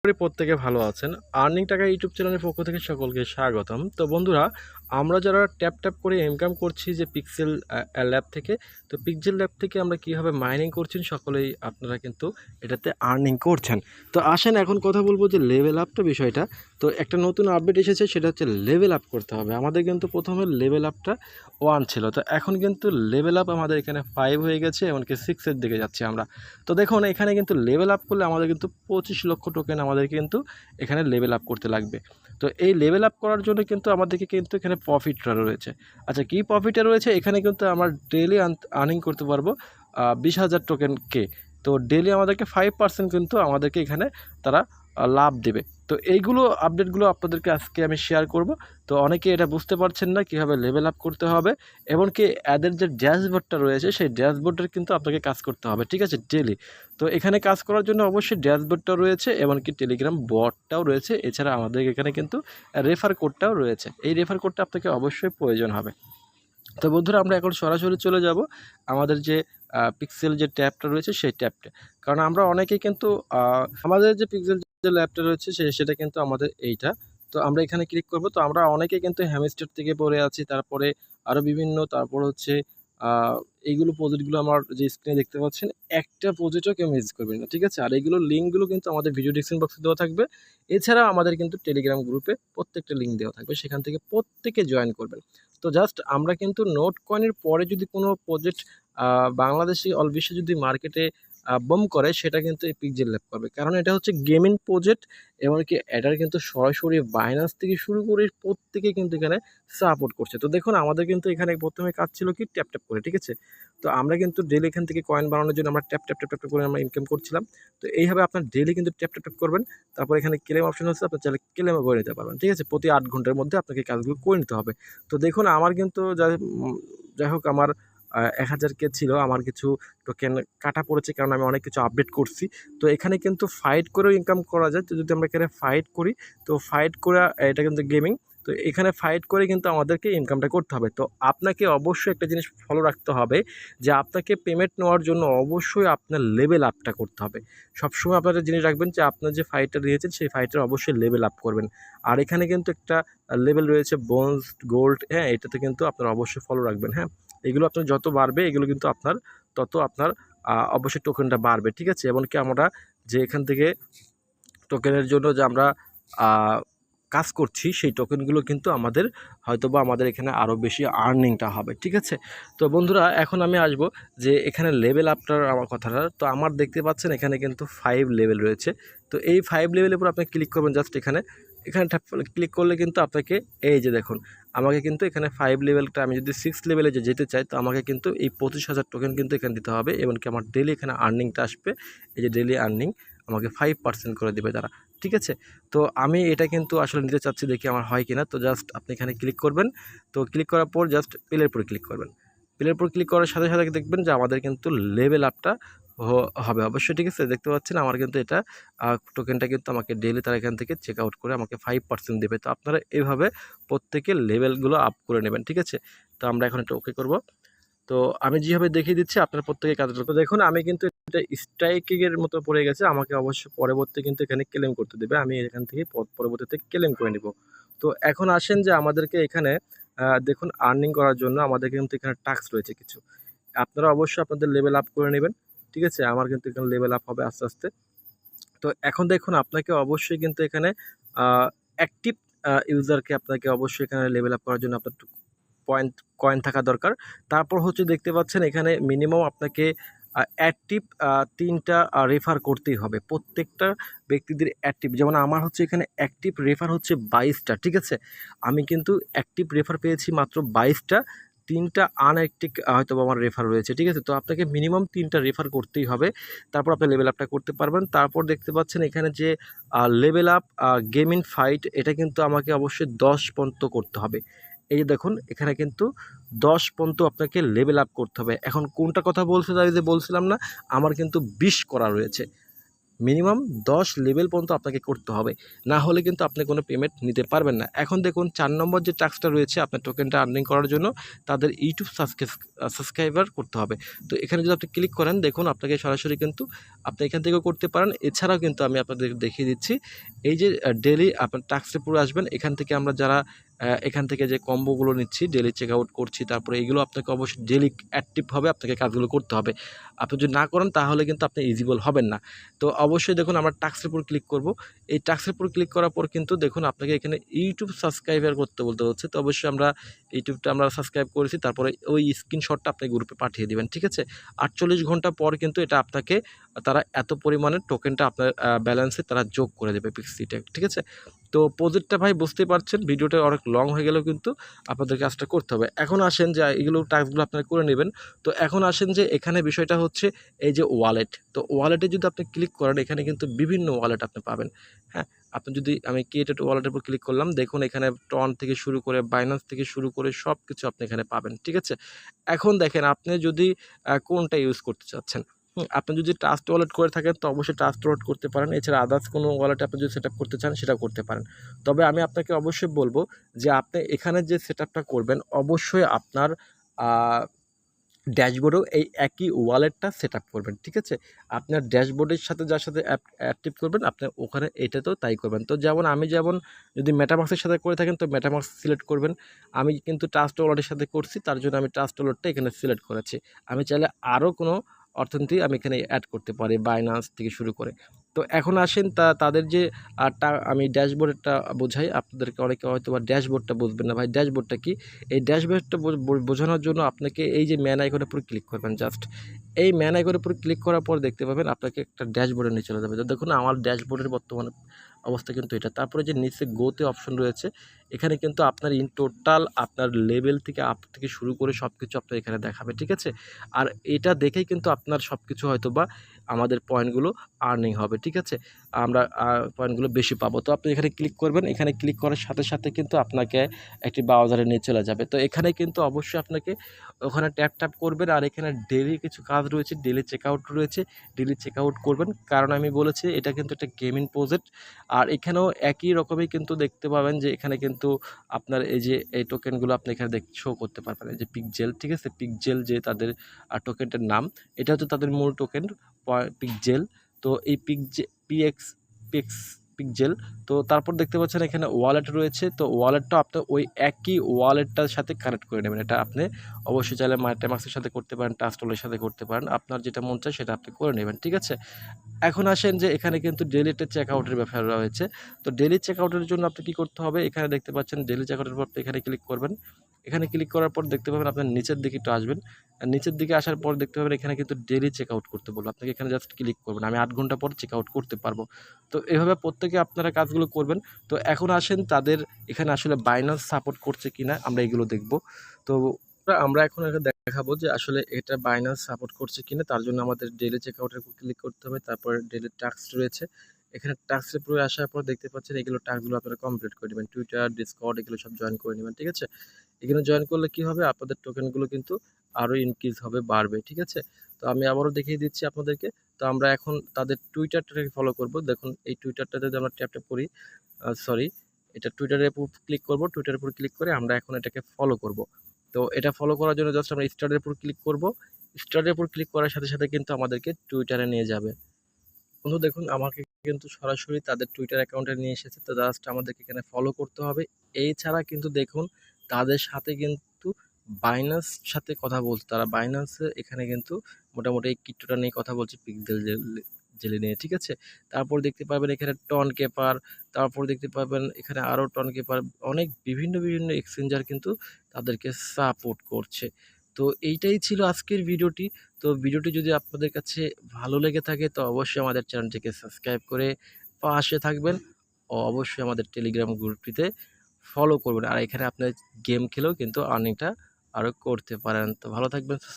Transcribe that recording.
করি প্রত্যেকে ভালো আছেন। আর্নিং টাকা ইউটিউব চ্যানেলের পক্ষ থেকে সকলকে স্বাগতম। তো বন্ধুরা, আমরা যারা ট্যাপ করে ইনকাম করছি যে পিক্সেল ল্যাব থেকে, তো পিক্সেল ল্যাব থেকে আমরা কীভাবে মাইনিং করছেন সকলেই আপনারা কিন্তু এটাতে আর্নিং করছেন। তো আসেন এখন কথা বলবো যে লেভেল আপটা বিষয়টা। তো একটা নতুন আপডেট এসেছে, সেটা হচ্ছে লেভেল আপ করতে হবে। আমাদের কিন্তু প্রথমে লেভেল আপটা 1 ছিল, তো এখন কিন্তু লেভেল আপ আমাদের এখানে 5 হয়ে গেছে, এমনকি 6-এর দিকে যাচ্ছি আমরা। তো দেখুন এখানে কিন্তু লেভেল আপ করলে আমাদের কিন্তু 25 লক্ষ টোকেন আমাদেরকে কিন্তু এখানে লেভেল আপ করতে লাগবে। তো এই লেভেল আপ করার জন্য কিন্তু আমাদেরকে কিন্তু এখানে প্রফিটটা রয়েছে। আচ্ছা, কী প্রফিটটা রয়েছে? এখানে কিন্তু আমরা ডেইলি আর্নিং করতে পারবো 20,000 টোকেনকে। তো ডেইলি আমাদেরকে 5% কিন্তু আমাদেরকে এখানে তারা লাভ দেবে। তো এইগুলো আপডেটগুলো আপনাদেরকে আজকে আমি শেয়ার করব। তো অনেকে এটা বুঝতে পারছেন না কীভাবে লেভেল আপ করতে হবে, এমনকি এদের যে ড্যাশবোর্ডটা রয়েছে সেই ড্যাশবোর্ডের কিন্তু আপনাকে কাজ করতে হবে, ঠিক আছে, ডেইলি। তো এখানে কাজ করার জন্য অবশ্যই ড্যাশবোর্ডটাও রয়েছে, এমনকি টেলিগ্রাম বটটাও রয়েছে। এছাড়া আমাদের এখানে কিন্তু রেফার কোডটাও রয়েছে। এই রেফার কোডটা আপনাকে অবশ্যই প্রয়োজন হবে। তো বন্ধুরা, আমরা এখন সরাসরি চলে যাব আমাদের যে পিক্সেল যে ট্যাবটা রয়েছে সেই ট্যাবটা। কারণ আমরা অনেকেই কিন্তু আমাদের যে পিক্সেল যে ল্যাবটা রয়েছে সেটা কিন্তু আমাদের এইটা। তো আমরা এখানে ক্লিক করব। তো আমরা অনেকেই কিন্তু হ্যামস্টার থেকে পড়ে আছি, তারপরে আরও বিভিন্ন, তারপর হচ্ছে এইগুলো প্রজেক্টগুলো আমার যে স্ক্রিনে দেখতে পাচ্ছেন, একটা প্রজেক্টও কেউ মিস করবেন না, ঠিক আছে? আর এইগুলো লিঙ্কগুলো কিন্তু আমাদের ভিডিও ডেসক্রিপশন বক্সে দেওয়া থাকবে। এছাড়া আমাদের কিন্তু টেলিগ্রাম গ্রুপে প্রত্যেকটা লিঙ্ক দেওয়া থাকবে, সেখান থেকে প্রত্যেকে জয়েন করবেন। তো জাস্ট আমরা কিন্তু নোট কয়েনের পরে যদি কোনো প্রজেক্ট বাংলাদেশি অল বিশ্বে যদি মার্কেটে বম করে, সেটা কিন্তু এই পিক্সেল ল্যাব করবে। কারণ এটা হচ্ছে গেমিং প্রজেক্ট, এমনকি এটার কিন্তু সরাসরি বাইন্যান্স থেকে শুরু করে প্রত্যেকে কিন্তু এখানে সাপোর্ট করছে। তো দেখুন আমাদের কিন্তু এখানে প্রথমে কাজ ছিল কি ট্যাপ করে, ঠিক আছে? তো আমরা কিন্তু ডেইলি এখান থেকে কয়েন বানানোর জন্য আমরা ট্যাপ করে আমরা ইনকাম করছিলাম। তো এইভাবে আপনার ডেইলি কিন্তু ট্যাপ করবেন। তারপর এখানে ক্লেম অপশন আছে, আপনি চাইলে ক্লেমও করে নিতে পারবেন, ঠিক আছে? প্রতি 8 ঘন্টার মধ্যে আপনাকে এই কাজগুলো করে নিতে হবে। তো দেখুন আমার কিন্তু যাই হোক আমার 1000 কে ছিল, আমার কিছু টোকেন কাটা পড়েছে কারণ আমি অনেক কিছু আপডেট করছি। তো এখানে কিন্তু ফাইট করেও ইনকাম করা যায়। তো যদি আমরা এখানে ফাইট করি, তো ফাইট করে এটা কিন্তু গেমিং। তো এখানে ফাইট করে কিন্তু আমাদেরকে ইনকামটা করতে হবে। তো আপনাকে অবশ্যই একটা জিনিস ফলো রাখতে হবে যে আপনাকে পেমেন্ট নেওয়ার জন্য অবশ্যই আপনার লেভেল আপটা করতে হবে। সবসময় আপনারা জিনিস রাখবেন যে আপনার যে ফাইটটা দিয়েছেন সেই ফাইটের অবশ্যই লেভেল আপ করবেন। আর এখানে কিন্তু একটা লেভেল রয়েছে ব্রোঞ্জ, গোল্ড, হ্যাঁ? এটাতে কিন্তু আপনারা অবশ্যই ফলো রাখবেন, হ্যাঁ? এগুলো আপনার যত বাড়বে এগুলো কিন্তু আপনার তত আপনার অবশ্যই টোকেনটা বাড়বে, ঠিক আছে? এমনকি আমরা যে এখান থেকে টোকেনের জন্য যে আমরা আ কাজ করছি সেই টোকেনগুলো কিন্তু আমাদের হয়তোবা আমাদের এখানে আরও বেশি আর্নিংটা হবে, ঠিক আছে? তো বন্ধুরা, এখন আমি আসবো যে এখানে লেভেল আপটার আমার কথাটা। তো আমার দেখতে পাচ্ছেন এখানে কিন্তু 5 লেভেল রয়েছে। তো এই 5 লেভেলের উপর আপনি ক্লিক করবেন জাস্ট এখানে। এখানে ক্লিক করলে কিন্তু আপনাকে এই যে দেখুন, আমাকে কিন্তু এখানে 5 লেভেলটা আমি যদি 6 লেভেলে যেতে চাই, তো আমাকে কিন্তু এই 25,000 টোকেন কিন্তু এখানে দিতে হবে। এমনকি আমার ডেইলি এখানে আর্নিংটা আসবে। এই যে ডেইলি আর্নিং আমাকে 5% করে দেবে তারা, ঠিক আছে? তো আমি এটা কিন্তু আসলে নিতে চাচ্ছি, দেখি আমার হয় কিনা। তো জাস্ট আপনি এখানে ক্লিক করবেন। তো ক্লিক করার পর জাস্ট প্লের উপর ক্লিক করবেন। প্লের উপর ক্লিক করার সাথে সাথে দেখবেন যে আমাদের কিন্তু লেভেল আপটা হবে অবশ্যই, ঠিক আছে? দেখতে পাচ্ছেন আমার কিন্তু এটা টোকেনটা কিন্তু আমাকে ডেইলি তারা এখান থেকে চেক আউট করে আমাকে 5% দেবে। তো আপনারা এভাবে প্রত্যেকে লেভেলগুলো আপ করে নেবেন, ঠিক আছে? তো আমরা এখন এটা ওকে করব। তো আমি যেভাবে দেখিয়ে দিচ্ছি আপনারা প্রত্যেকে কাজটা, তো দেখুন আমি কিন্তু এটা স্ট্রাইকিং এর মতো পড়ে গেছে। আমাকে অবশ্যই পরবর্তী কিন্তু এখানে ক্লেম করতে দেবে। আমি এখান থেকে পরবর্তীতে ক্লেম করে নিব। তো এখন আসেন যে আমাদেরকে এখানে দেখুন আর্নিং করার জন্য আমাদের কিন্তু এখানে টাস্ক রয়েছে কিছু। আপনারা অবশ্যই আপনাদের লেভেল আপ করে নেবেন, ঠিক আছে? আমার কিন্তু এখানে লেভেল আপ হবে আস্তে আস্তে। তো এখন দেখুন আপনাকে অবশ্যই কিন্তু এখানে আ অ্যাক্টিভ ইউজারকে আপনাকে অবশ্যই এখানে লেভেল আপ করার জন্য আপনার পয়েন্ট কয়েন থাকা দরকার। তারপর হচ্ছে দেখতে পাচ্ছেন এখানে মিনিমাম আপনাকে অ্যাক্টিভ ৩ টা রেফার করতেই হবে। প্রত্যেকটা ব্যক্তিদের অ্যাক্টিভ, যেমন আমার হচ্ছে এখানে অ্যাক্টিভ রেফার হচ্ছে ২২ টা, ঠিক আছে? আমি কিন্তু অ্যাক্টিভ রেফার পেয়েছি মাত্র ২২ টা। ৩ টা আনঅ্যাক্টিভ হয়তোবা আমার রেফার রয়েছে, ঠিক আছে? তো আপনাকে মিনিমাম ৩ টা রেফার করতেই হবে। তারপর আপনি লেভেল আপটা করতে পারবেন। তারপর দেখতে পাচ্ছেন এখানে যে লেভেল আপ গেমিং ফাইট, এটা কিন্তু আমাকে অবশ্যই ১০ পর্যন্ত করতে হবে। এই যে দেখুন এখানে কিন্তু ১০ পর্যন্ত আপনাকে লেভেল আপ করতে হবে। এখন কোনটা কথা বলতে চাই, যে বলছিলাম না আমার কিন্তু ২০ করা রয়েছে। মিনিমাম 10 লেভেল পর্যন্ত আপনাকে করতে হবে, না হলে কিন্তু আপনি কোনো পেমেন্ট নিতে পারবেন না। এখন দেখুন 4 নম্বর যে টাস্কটা রয়েছে আপনার টোকেনটা আর্নিং করার জন্য তাদের ইউটিউব সাবস্ক্রাইবার করতে হবে। তো এখানে যদি আপনি ক্লিক করেন দেখুন আপনাকে সরাসরি কিন্তু আপনি এখান থেকেও করতে পারেন। এছাড়াও কিন্তু আমি আপনাদের দেখিয়ে দিচ্ছি এই যে ডেইলি আপনার টাস্কে পুরো আসবেন, এখান থেকে আমরা যারা এখান থেকে যে কম্বোগুলো নিচ্ছি, ডেইলি চেক আউট করছি, তারপরে এগুলো আপনাকে অবশ্যই ডেইলি অ্যাক্টিভভাবে আপনাকে কাজগুলো করতে হবে। আপনি যদি না করেন তাহলে কিন্তু আপনি ইলিজিবল হবেন না। তো অবশ্যই দেখুন আমরা টাস্কের উপর ক্লিক করব। এই টাস্কের উপর ক্লিক করার পর কিন্তু দেখুন আপনাকে এখানে ইউটিউব সাবস্ক্রাইবার করতে বলতে হচ্ছে। তো অবশ্যই আমরা ইউটিউবটা আমরা সাবস্ক্রাইব করেছি, তারপরে ওই স্ক্রিনশটটা আপনি গ্রুপে পাঠিয়ে দিবেন, ঠিক আছে? 48 ঘন্টা পর কিন্তু এটা আপনাকে তারা এত পরিমাণের টোকেনটা আপনার ব্যালেন্সে তারা যোগ করে দেবে পিক্সিতে, ঠিক আছে? তো প্রজেক্টটা ভাই বুঝতেই পারছেন, ভিডিওটা অনেক লং হয়ে গেলেও কিন্তু আপনাদের কাজটা করতে হবে। এখন আসেন যে এগুলো টাস্কগুলো আপনারা করে নেবেন। তো এখন আসেন যে এখানে বিষয়টা হচ্ছে এই যে ওয়ালেট। তো ওয়ালেটে যদি আপনি ক্লিক করেন এখানে কিন্তু বিভিন্ন ওয়ালেট আপনি পাবেন, হ্যাঁ? আপনি যদি আমি ক্রিয়েটেড ওয়ালেটের উপর ক্লিক করলাম, দেখুন এখানে টন থেকে শুরু করে বাইন্যান্স থেকে শুরু করে সব কিছু আপনি এখানে পাবেন, ঠিক আছে? এখন দেখেন আপনি যদি কোনটা ইউজ করতে চাচ্ছেন। আপনি যদি ট্রাস্ট ওয়ালেট করে থাকেন তো অবশ্যই ট্রাস্ট ওয়ালেট করতে পারেন। এছাড়া আদার্স কোনো ওয়ালেট আপনি যদি সেটআপ করতে চান সেটাও করতে পারেন। তবে আমি আপনাকে অবশ্যই বলব যে আপনি এখানে যে সেটআপটা করবেন অবশ্যই আপনার আ ড্যাশবোর্ডেও এই একই ওয়ালেটটা সেটআপ করবেন, ঠিক আছে? আপনার ড্যাশবোর্ডের সাথে যার সাথে অ্যাক্টিভ করবেন আপনি ওখানে এটাতেও তাই করবেন। তো আমি যেমন যদি মেটামাক্সের সাথে করে থাকেন তো মেটামাক্স সিলেক্ট করবেন। আমি কিন্তু ট্রাস্ট ওয়ালেটের সাথে করছি, তার জন্য আমি ট্রাস্ট ওয়ালেটটা এখানে সিলেক্ট করেছি। আমি চাইলে আরও কোনো অর্থনীতি আমি এখানে অ্যাড করতে পারি, বাইন্যান্স থেকে শুরু করে। তো এখন আসেন তাদের যে আমি ড্যাশবোর্ডটা বোঝাই, আপনাদেরকে অনেকে হয়তোবা ড্যাশবোর্ডটা বুঝবেন না। ভাই ড্যাশবোর্ডটা কি? এই ড্যাশবোর্ডটা বোঝানোর জন্য আপনাকে এই যে ম্যান আইকনের উপর ক্লিক করবেন জাস্ট। এই ম্যান আইকনের উপর ক্লিক করার পর দেখতে পাবেন আপনাকে একটা ড্যাশবোর্ডে নিয়ে চলে যাবে। তো দেখুন আমার ড্যাশবোর্ডের বর্তমান অবস্থা কিন্তু এটা। তারপরে যে নিচে গোতে অপশন রয়েছে, এখানে কিন্তু আপনার ইন টোটাল আপনার লেভেল থেকে আপ থেকে শুরু করে সব কিছু আপনার এখানে দেখাবে, ঠিক আছে? আর এটা দেখেই কিন্তু আপনার সব কিছু হয়তোবা আমাদের পয়েন্টগুলো আর্নিং হবে, ঠিক আছে? আমরা পয়েন্টগুলো বেশি পাবো। তো আপনি এখানে ক্লিক করবেন, এখানে ক্লিক করার সাথে সাথে কিন্তু আপনাকে একটি ব্রাউজারে নিয়ে চলে যাবে। তো এখানে কিন্তু অবশ্যই আপনাকে ওখানে ট্যাপ করবেন, আর এখানে ডেইলি কিছু কাজ রয়েছে, ডেইলি চেকআউট রয়েছে, ডেইলি চেকআউট করবেন। কারণ আমি বলেছি এটা কিন্তু একটা গেমিং প্রজেক্ট। আর এখানেও একই রকমই কিন্তু দেখতে পাবেন যে এখানে কিন্তু আপনার এই যে এই টোকেনগুলো আপনি এখানে শো করতে পারবেন। এই যে পিকজেল, ঠিক আছে? পিকজেল যে তাদের টোকেনটার নাম, এটা হচ্ছে তাদের মূল টোকেন পিকজেল। তো এই পিকজেল। তো তারপর দেখতে পাচ্ছেন এখানে ওয়ালেট রয়েছে। তো ওয়ালেটটা আপনি ওই একই ওয়ালেটটার সাথে কানেক্ট করে নেবেন। এটা আপনি অবশ্যই চাইলে মাইটেমাক্সের সাথে করতে পারেন, ট্রাস্ট ওয়ালেটের সাথে করতে পারেন। আপনার যেটা মন চায় সেটা আপনি করে নেবেন, ঠিক আছে? এখন আসেন যে এখানে কিন্তু ডেইলি একটা চেকআউটের ব্যাপার রয়েছে। তো ডেইলি চেকআউটের জন্য আপনি কি করতে হবে? এখানে দেখতে পাচ্ছেন ডেইলি চেকআউটের পর আপনি এখানে ক্লিক করবেন। এখানে ক্লিক করার পর দেখতে পাবেন আপনার নিচের দিকে একটু আসবেন। নিচের দিকে আসার পর দেখতে পাবেন এখানে কিন্তু ডেইলি চেকআউট করতে বলবে। আপনাকে এখানে জাস্ট ক্লিক করবেন। আমি 8 ঘন্টা পর চেকআউট করতে পারবো। তো এভাবে প্রত্যেকে আপনারা কাজগুলো করবেন। তো এখন আসেন তাদের এখানে আসলে বাইন্যান্স সাপোর্ট করছে কিনা আমরা এগুলো দেখব। তো আমরা এখন দেখাবো যে আসলে এটা বাইন্যান্স সাপোর্ট করছে কিনা। তার জন্য আমাদের ডেইলি চেকআউটের উপর ক্লিক করতে হবে। তারপরে ডেইলি টাস্ক রয়েছে। এখানে টাস্কের উপরে আসার পর দেখতে পাচ্ছেন এগুলো টাস্কগুলো আপনারা কমপ্লিট করে নেবেন। টুইটার, ডিসকর্ড এগুলো সব জয়েন করে নেবেন, ঠিক আছে? এখানে জয়েন করলে কি হবে? আপনাদের টোকেনগুলো কিন্তু আরও ইনক্রিজ হবে, বাড়বে, ঠিক আছে? তো আমি আবারও দেখিয়ে দিচ্ছি আপনাদেরকে। তো আমরা এখন তাদের টুইটারটাকে ফলো করব। দেখুন এই টুইটারটাতে যদি আমরা ট্যাপ করি, সরি, এটা টুইটারের উপর ক্লিক করব। টুইটারের উপর ক্লিক করে আমরা এখন এটাকে ফলো করব। তো এটা ফলো করার জন্য জাস্ট আমরা স্টারের উপর ক্লিক করব। স্টারের উপর ক্লিক করার সাথে সাথে কিন্তু আমাদেরকে টুইটারে নিয়ে যাবে। বন্ধু দেখুন আমাকে কিন্তু সরাসরি তাদের টুইটার অ্যাকাউন্টে নিয়ে এসেছে। তো জাস্ট আমাদেরকে এখানে ফলো করতে হবে। এছাড়া কিন্তু দেখুন তাদের সাথে কিন্তু বাইন্যান্স সাথে কথা বলছে। তারা বাইন্যান্সে এখানে কিন্তু মোটামুটি এই ক্রিপ্টোটা নিয়ে কথা বলছে, পিক্সেল জেলে নিয়ে, ঠিক আছে? তারপর দেখতে পাবেন এখানে টন কেপার, তারপর দেখতে পাবেন এখানে আরও টন কেপার, অনেক বিভিন্ন এক্সচেঞ্জার কিন্তু তাদেরকে সাপোর্ট করছে। তো এইটাই ছিল আজকের ভিডিওটি। তো ভিডিওটি যদি আপনাদের কাছে ভালো লেগে থাকে তো অবশ্যই আমাদের চ্যানেলটিকে সাবস্ক্রাইব করে পাশে থাকবেন ও অবশ্যই আমাদের টেলিগ্রাম গ্রুপটিতে ফলো করবেন। আর এখানে আপনার গেম খেলেও কিন্তু আর্নিংটা আরও করতে পারেন। তো ভালো থাকবেন।